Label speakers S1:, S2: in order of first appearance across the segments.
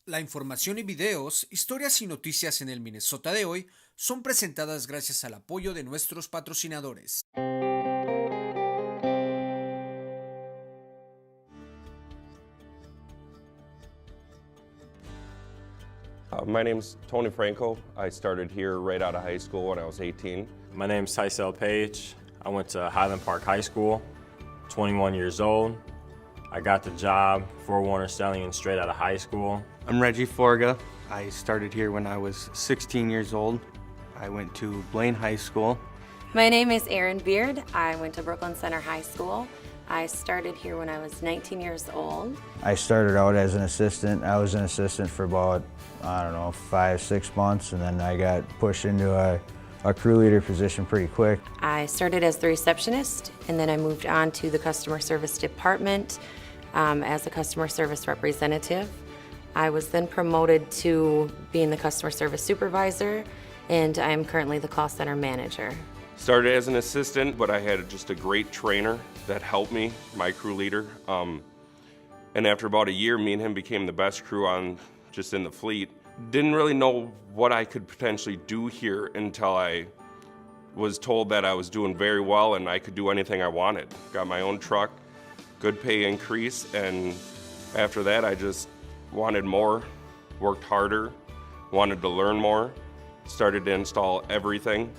S1: La información y videos, historias y noticias en el Minnesota de hoy son presentadas gracias al apoyo de nuestros patrocinadores.
S2: My name's Tony Franco. I started here right out of high school when I was 18.
S3: My name's Tysel Page. I went to Highland Park High School, 21 years old. I got the job for Warners Stellian straight out of high school.
S4: I'm Reggie Forga. I started here when I was 16 years old. I went to Blaine High School.
S5: My name is Erin Beard. I went to Brooklyn Center High School. I started here when I was 19 years old.
S6: I started out as an assistant. I was an assistant for about, 5-6 months, and then I got pushed into a crew leader position pretty quick.
S5: I started as the receptionist, and then I moved on to the customer service department as a customer service representative. I was then promoted to being the customer service supervisor, and I am currently the call center manager.
S2: Started as an assistant, but I had just a great trainer that helped me, my crew leader. And after about a year, me and him became the best crew just in the fleet. Didn't really know what I could potentially do here until I was told that I was doing very well and I could do anything I wanted. Got my own truck, good pay increase, and after that I just wanted more, worked harder, wanted to learn more, started to install everything.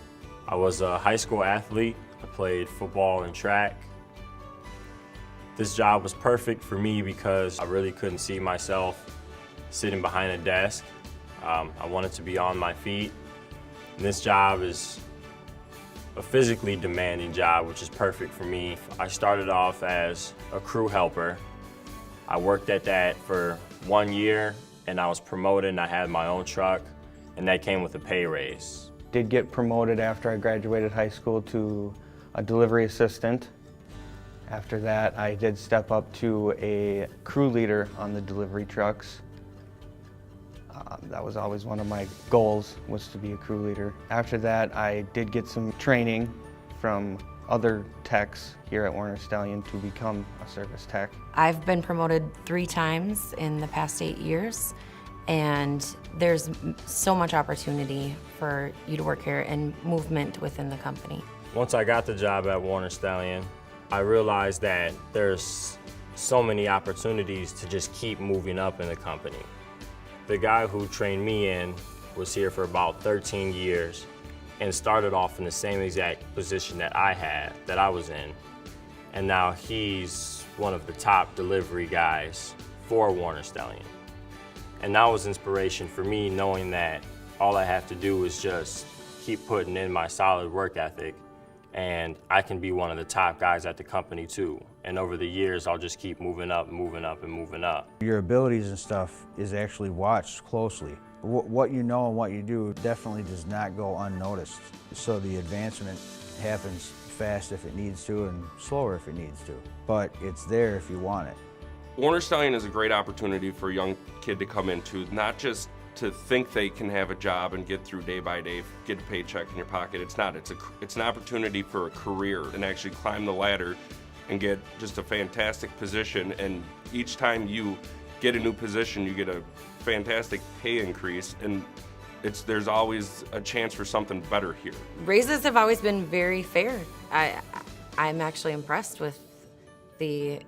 S3: I was a high school athlete. I played football and track. This job was perfect for me because I really couldn't see myself sitting behind a desk. I wanted to be on my feet. And this job is a physically demanding job, which is perfect for me. I started off as a crew helper. I worked at that for 1 year, and I was promoted, and I had my own truck, and that came with a pay raise.
S4: Did get promoted after I graduated high school to a delivery assistant. After that, I did step up to a crew leader on the delivery trucks. That was always one of my goals, was to be a crew leader. After that, I did get some training from other techs here at Warners Stellian to become a service tech.
S5: I've been promoted 3 times in the past 8 years, and there's so much opportunity for you to work here and movement within the company.
S3: Once I got the job at Warners Stellian, I realized that there's so many opportunities to just keep moving up in the company. The guy who trained me in was here for about 13 years and started off in the same exact position that I was in. And now he's one of the top delivery guys for Warners Stellian. And that was inspiration for me, knowing that all I have to do is just keep putting in my solid work ethic, and I can be one of the top guys at the company too. And over the years, I'll just keep moving up, moving up, and moving up.
S6: Your abilities and stuff is actually watched closely. What you know and what you do definitely does not go unnoticed. So the advancement happens fast if it needs to and slower if it needs to. But it's there if you want it.
S2: Warners Stellian is a great opportunity for a young kid to come into, not just to think they can have a job and get through day by day, get a paycheck in your pocket. It's not. It's an opportunity for a career and actually climb the ladder and get just a fantastic position. And each time you get a new position, you get a fantastic pay increase, and there's always a chance for something better here.
S5: Raises have always been very fair. I'm actually impressed with the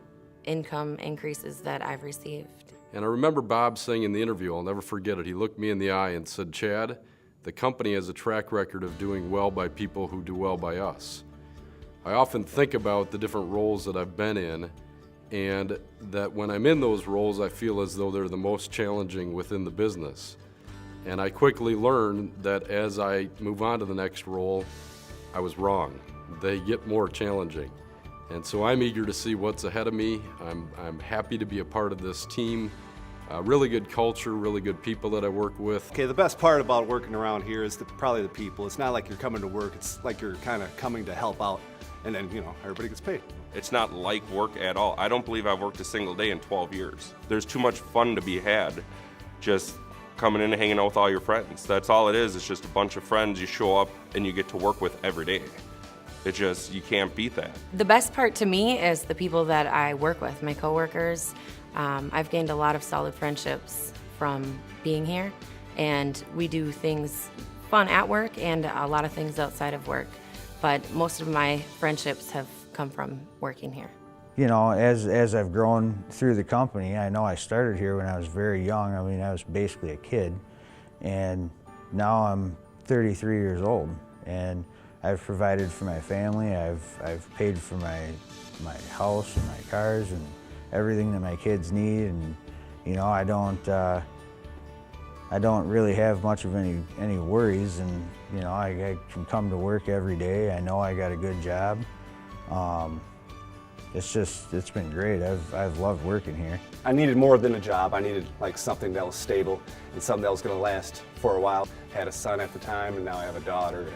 S5: income increases that I've received.
S7: And I remember Bob saying in the interview, I'll never forget it, he looked me in the eye and said, "Chad, the company has a track record of doing well by people who do well by us." I often think about the different roles that I've been in, and that when I'm in those roles, I feel as though they're the most challenging within the business. And I quickly learned that as I move on to the next role, I was wrong. They get more challenging. And so I'm eager to see what's ahead of me. I'm happy to be a part of this team. Really good culture, really good people that I work with.
S8: Okay, the best part about working around here is probably the people. It's not like you're coming to work, it's like you're kind of coming to help out, and then, everybody gets paid.
S2: It's not like work at all. I don't believe I've worked a single day in 12 years. There's too much fun to be had just coming in and hanging out with all your friends. That's all it is. It's just a bunch of friends you show up and you get to work with every day. You can't beat that.
S5: The best part to me is the people that I work with, my coworkers. I've gained a lot of solid friendships from being here, and we do things fun at work and a lot of things outside of work. But most of my friendships have come from working here.
S6: You know, as I've grown through the company, I know I started here when I was very young. I mean, I was basically a kid, and now I'm 33 years old, and I've provided for my family. I've paid for my house and my cars and everything that my kids need, and you know, I don't really have much of any worries, and you know, I can come to work every day. I know I got a good job. It's been great. I've loved working here.
S8: I needed more than a job. I needed like something that was stable and something that was going to last for a while. I had a son at the time, and now I have a daughter,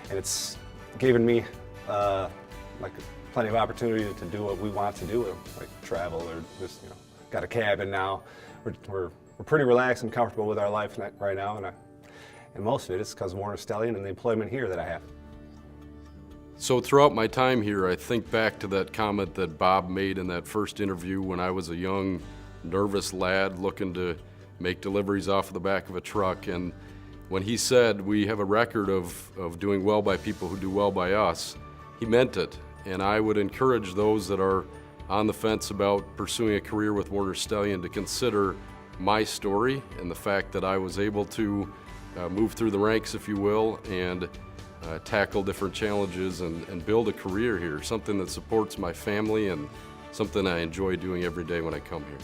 S8: and it's given me like plenty of opportunity to do what we want to do, like travel or just, you know, got a cabin now. We're pretty relaxed and comfortable with our life right now, and most of it is because of Warners Stellian and the employment here that I have.
S7: So throughout my time here, I think back to that comment that Bob made in that first interview when I was a young, nervous lad looking to make deliveries off of the back of a truck. And when he said we have a record of doing well by people who do well by us, he meant it. And I would encourage those that are on the fence about pursuing a career with Warners Stellian to consider my story and the fact that I was able to move through the ranks, if you will, and tackle different challenges and build a career here, something that supports my family and something I enjoy doing every day when I come here.